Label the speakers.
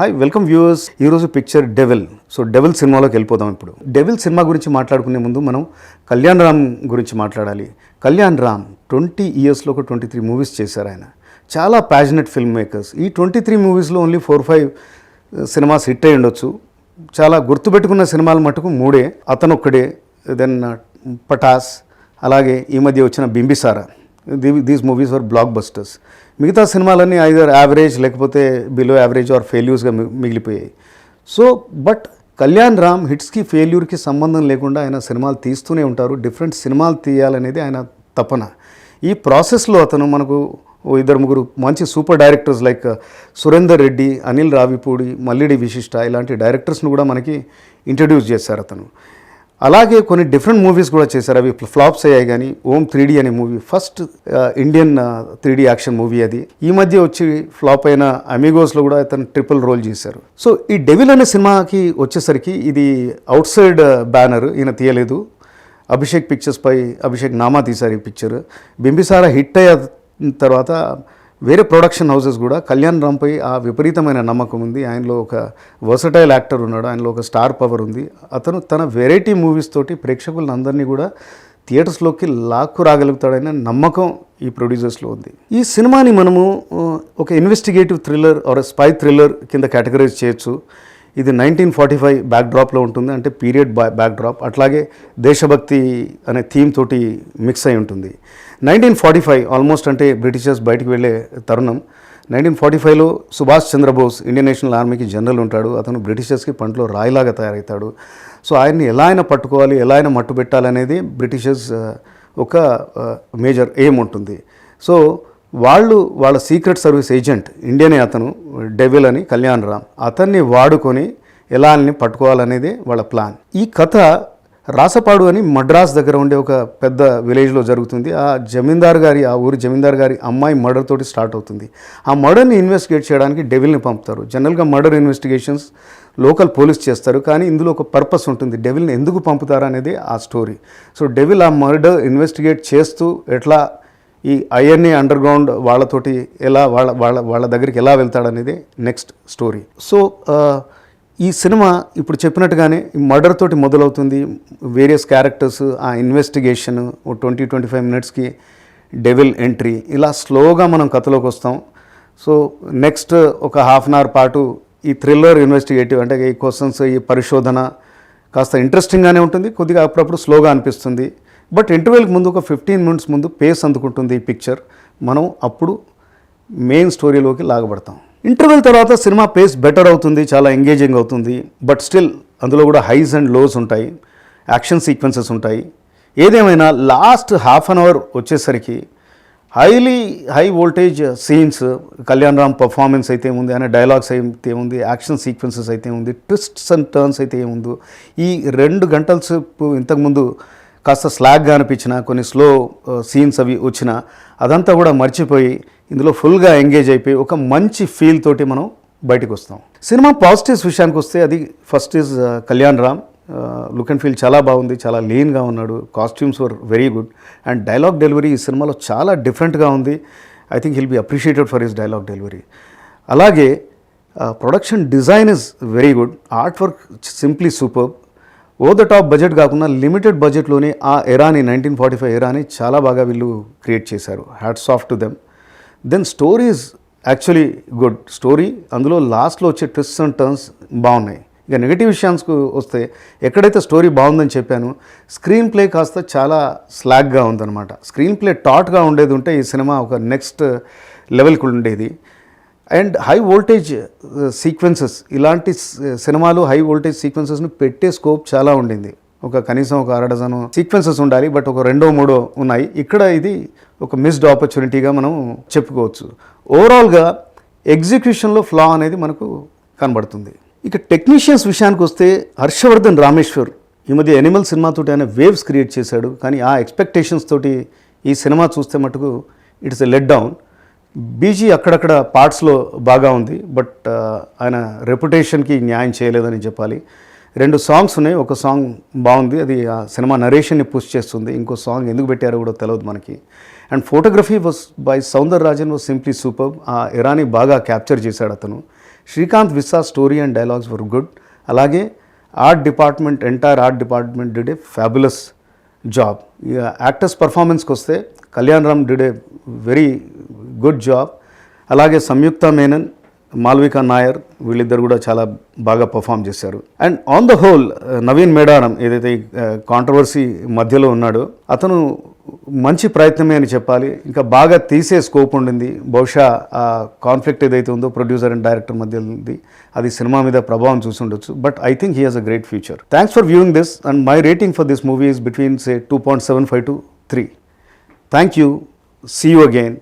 Speaker 1: Hi welcome viewers. ఈరోజు picture devil. So devil సినిమాలోకి వెళ్ళిపోదాం. ఇప్పుడు డెవిల్ సినిమా గురించి మాట్లాడుకునే ముందు మనం కళ్యాణ్ రామ్ గురించి మాట్లాడాలి. కళ్యాణ్ రామ్ 20 ఇయర్స్లో ఒక 23 మూవీస్ చేశారు. ఆయన చాలా ప్యాషనెట్ ఫిల్మ్ మేకర్స్. ఈ 23 మూవీస్లో ఓన్లీ 4-5 సినిమాస్ హిట్ అయి ఉండొచ్చు. చాలా గుర్తుపెట్టుకున్న సినిమాలు మటుకు 3. అతనొక్కడే, దెన్ పటాస్, అలాగే ఈ మధ్య వచ్చిన Bimbisara. These movies were blockbusters. మిగతా సినిమాలన్నీ ఐదర్ యావరేజ్ లేకపోతే బిలో యావరేజ్ ఆర్ ఫెయిల్యూర్స్గా మిగిలిపోయాయి. సో బట్ కళ్యాణ్ రామ్ హిట్స్కి ఫెయిల్యూర్కి సంబంధం లేకుండా ఆయన సినిమాలు తీస్తూనే ఉంటారు. డిఫరెంట్ సినిమాలు తీయాలనేది ఆయన తపన. ఈ ప్రాసెస్లో అతను మనకు 2-3 మంచి super directors like Surender Reddy, Anil Ravipudi, Mallidi విశిష్ట ఇలాంటి డైరెక్టర్స్ను కూడా మనకి ఇంట్రడ్యూస్ చేశారు అతను. అలాగే కొన్ని డిఫరెంట్ మూవీస్ కూడా చేశారు. అవి ఫ్లాప్స్ అయ్యాయి. కానీ ఓం 3D అనే movie first Indian 3D action movie. అది ఈ మధ్య వచ్చి ఫ్లాప్ అయిన అమిగోస్లో కూడా అతను ట్రిపుల్ రోల్ చేశారు. సో ఈ డెవిల్ అనే సినిమాకి వచ్చేసరికి ఇది అవుట్ సైడ్ బ్యానర్, ఈయన తీయలేదు. అభిషేక్ పిక్చర్స్ పై అభిషేక్ నామా తీశారు ఈ పిక్చర్. బింబిసారా హిట్ అయ్యే తర్వాత వేరే ప్రొడక్షన్ హౌసెస్ కూడా కళ్యాణ్ రామ్పై ఆ విపరీతమైన నమ్మకం ఉంది. ఆయనలో ఒక వర్సటైల్ యాక్టర్ ఉన్నాడు, ఆయనలో ఒక స్టార్ పవర్ ఉంది. అతను తన వెరైటీ మూవీస్ తోటి ప్రేక్షకులను అందరినీ కూడా థియేటర్స్లోకి లాక్కు రాగలుగుతాడనే నమ్మకం ఈ ప్రొడ్యూసర్స్లో ఉంది. ఈ సినిమాని మనము ఒక investigative thriller or spy thriller కింద కేటగరైజ్ చేయొచ్చు. ఇది 1945 బ్యాక్డ్రాప్లో ఉంటుంది, అంటే పీరియడ్ బ్యాక్డ్రాప్. అట్లాగే దేశభక్తి అనే థీమ్ తోటి మిక్స్ అయి ఉంటుంది. 1945 ఆల్మోస్ట్ అంటే బ్రిటిషర్స్ బయటికి వెళ్ళే తరుణం. 1945లో సుభాష్ చంద్రబోస్ ఇండియన్ నేషనల్ ఆర్మీకి జనరల్ ఉంటాడు. అతను బ్రిటిషర్స్కి పంటలో రాయిలాగా తయారవుతాడు. సో ఆయన్ని ఎలా అయినా పట్టుకోవాలి, ఎలా అయినా మట్టు పెట్టాలనేది బ్రిటిషర్స్ ఒక మేజర్ ఎయిమ్ ఉంటుంది. సో వాళ్ళ సీక్రెట్ సర్వీస్ ఏజెంట్ ఇండియనే అతను, డెవిల్ అని కళ్యాణ్ రామ్. అతన్ని వాడుకొని ఎలా అని పట్టుకోవాలనేది వాళ్ళ ప్లాన్. ఈ కథ రాసపాడు అని మద్రాస్ దగ్గర ఉండే ఒక పెద్ద విలేజ్లో జరుగుతుంది. ఆ ఊరి జమీందార్ గారి అమ్మాయి మర్డర్ తోటి స్టార్ట్ అవుతుంది. ఆ మర్డర్ని ఇన్వెస్టిగేట్ చేయడానికి డెవిల్ని పంపుతారు. జనరల్గా మర్డర్ ఇన్వెస్టిగేషన్స్ లోకల్ పోలీస్ చేస్తారు, కానీ ఇందులో ఒక పర్పస్ ఉంటుంది. డెవిల్ని ఎందుకు పంపుతారు అనేది ఆ స్టోరీ. సో డెవిల్ ఆ మర్డర్ ఇన్వెస్టిగేట్ చేస్తూ ఎట్లా ఈ ఐఎన్ఏ అండర్ గ్రౌండ్ వాళ్ళతోటి ఎలా వాళ్ళ దగ్గరికి ఎలా వెళ్తాడనేది నెక్స్ట్ స్టోరీ. సో ఈ సినిమా ఇప్పుడు చెప్పినట్టుగానే మర్డర్ తోటి మొదలవుతుంది. వేరియస్ క్యారెక్టర్స్, ఆ ఇన్వెస్టిగేషన్, 20-25 మినిట్స్కి డెవిల్ ఎంట్రీ, ఇలా స్లోగా మనం కథలోకి వస్తాం. సో నెక్స్ట్ ఒక హాఫ్ అన్ అవర్ పాటు ఈ థ్రిల్లర్ ఇన్వెస్టిగేటివ్, అంటే ఈ క్వశ్చన్స్, ఈ పరిశోధన కాస్త ఇంట్రెస్టింగ్గానే ఉంటుంది. కొద్దిగా అప్పుడప్పుడు స్లోగా అనిపిస్తుంది. బట్ ఇంటర్వెల్కి ముందు ఒక 15 మినిట్స్ ముందు పేస్ అందుకుంటుంది ఈ పిక్చర్. మనం అప్పుడు మెయిన్ స్టోరీలోకి లాగబడతాం. ఇంటర్వెల్ తర్వాత సినిమా పేస్ బెటర్ అవుతుంది, చాలా ఎంగేజింగ్ అవుతుంది. బట్ స్టిల్ అందులో కూడా హైస్ అండ్ లోస్ ఉంటాయి, యాక్షన్ సీక్వెన్సెస్ ఉంటాయి. ఏదేమైనా లాస్ట్ హాఫ్ అన్ అవర్ వచ్చేసరికి high voltage scenes, Kalyan Ram performance అయితే ఉంది, ఆయన డైలాగ్స్ అయితే ఉంది, యాక్షన్ సీక్వెన్సెస్ అయితే ఉంది, ట్విస్ట్స్ అండ్ టర్న్స్ అయితే ఏముందో. ఈ 2 గంటల సేపు ఇంతకుముందు కాస్త స్లాగ్గా అనిపించిన కొన్ని స్లో సీన్స్ అవి వచ్చినా అదంతా కూడా మర్చిపోయి ఇందులో ఫుల్గా ఎంగేజ్ అయిపోయి ఒక మంచి ఫీల్ తోటి మనం బయటకు వస్తాం. సినిమా పాజిటివ్స్ విషయానికి వస్తే అది first is Kalyan Ram. Look and feel చాలా బాగుంది, చాలా లీన్గా ఉన్నాడు. Costumes were very good. And dialogue delivery ఈ సినిమాలో చాలా డిఫరెంట్గా ఉంది. I think he'll be appreciated for his dialogue delivery. అలాగే production design is very good. Art work simply super. Over the top budget కాకుండా లిమిటెడ్ బడ్జెట్లోనే ఆ ఎరాని 1945 ఎరాని చాలా బాగా వీళ్ళు క్రియేట్ చేశారు. Hats off to them. Then story is actually good story. అందులో లాస్ట్లో వచ్చే ట్విస్ట్స్ అండ్ టర్న్స్ బాగున్నాయి. ఇక నెగిటివ్ విషయానికి వస్తే, ఎక్కడైతే స్టోరీ బాగుందని చెప్పాను, స్క్రీన్ ప్లే కాస్త చాలా స్లాగ్గా ఉందన్నమాట. స్క్రీన్ ప్లే టాట్గా ఉండేది ఉంటే ఈ సినిమా ఒక నెక్స్ట్ లెవెల్కి ఉండేది. అండ్ హై వోల్టేజ్ సీక్వెన్సెస్, ఇలాంటి సినిమాలు హై వోల్టేజ్ సీక్వెన్సెస్ని పెట్టే స్కోప్ చాలా ఉండింది. కనీసం ఒక 6 డజన్ సీక్వెన్సెస్ ఉండాలి, బట్ ఒక 2-3 ఉన్నాయి. ఇక్కడ ఇది ఒక మిస్డ్ ఆపర్చునిటీగా మనం చెప్పుకోవచ్చు. ఓవరాల్గా ఎగ్జిక్యూషన్లో ఫ్లా అనేది మనకు కనబడుతుంది. ఇక టెక్నీషియన్స్ విషయానికి వస్తే, హర్షవర్ధన్ రామేశ్వర్ ఈ మధ్య ఎనిమల్ సినిమాతో ఆయన వేవ్స్ క్రియేట్ చేశాడు. కానీ ఆ ఎక్స్పెక్టేషన్స్ తోటి ఈ సినిమా చూస్తే మటుకు it's a let down. BG అక్కడక్కడ పార్ట్స్లో బాగా ఉంది, బట్ ఆయన రెప్యుటేషన్కి న్యాయం చేయలేదని చెప్పాలి. 2 సాంగ్స్ ఉన్నాయి. ఒక సాంగ్ బాగుంది, అది ఆ సినిమా నరేషన్ని పుష్ చేస్తుంది. ఇంకో సాంగ్ ఎందుకు పెట్టారో కూడా తెలియదు మనకి. And photography was by Soundar Rajan was simply super. ఆ ఎరాని బాగా క్యాప్చర్ చేశాడు అతను. Srikanth Vissa story and dialogues were good. అలాగే entire art department did a fabulous job. ఇక యాక్టర్స్ పర్ఫార్మెన్స్కి వస్తే Kalyan Ram did a very good job. అలాగే సంయుక్త మేనన్, మాల్వికా నాయర్ వీళ్ళిద్దరు కూడా చాలా బాగా పర్ఫామ్ చేశారు. And on the whole Naveen Medaram ఏదైతే కాంట్రవర్సీ మధ్యలో ఉన్నాడో అతను మంచి ప్రయత్నమే అని చెప్పాలి. ఇంకా బాగా తీసే స్కోప్ ఉండింది. బహుశా ఆ కాన్ఫ్లిక్ట్ ఏదైతే ఉందో ప్రొడ్యూసర్ అండ్ డైరెక్టర్ మధ్య ఉంది, అది సినిమా మీద ప్రభావం చూసి ఉండొచ్చు. But I think he has a great future. Thanks for viewing this and my rating for this movie is between say 2.75 to 3. Thank you. See you again.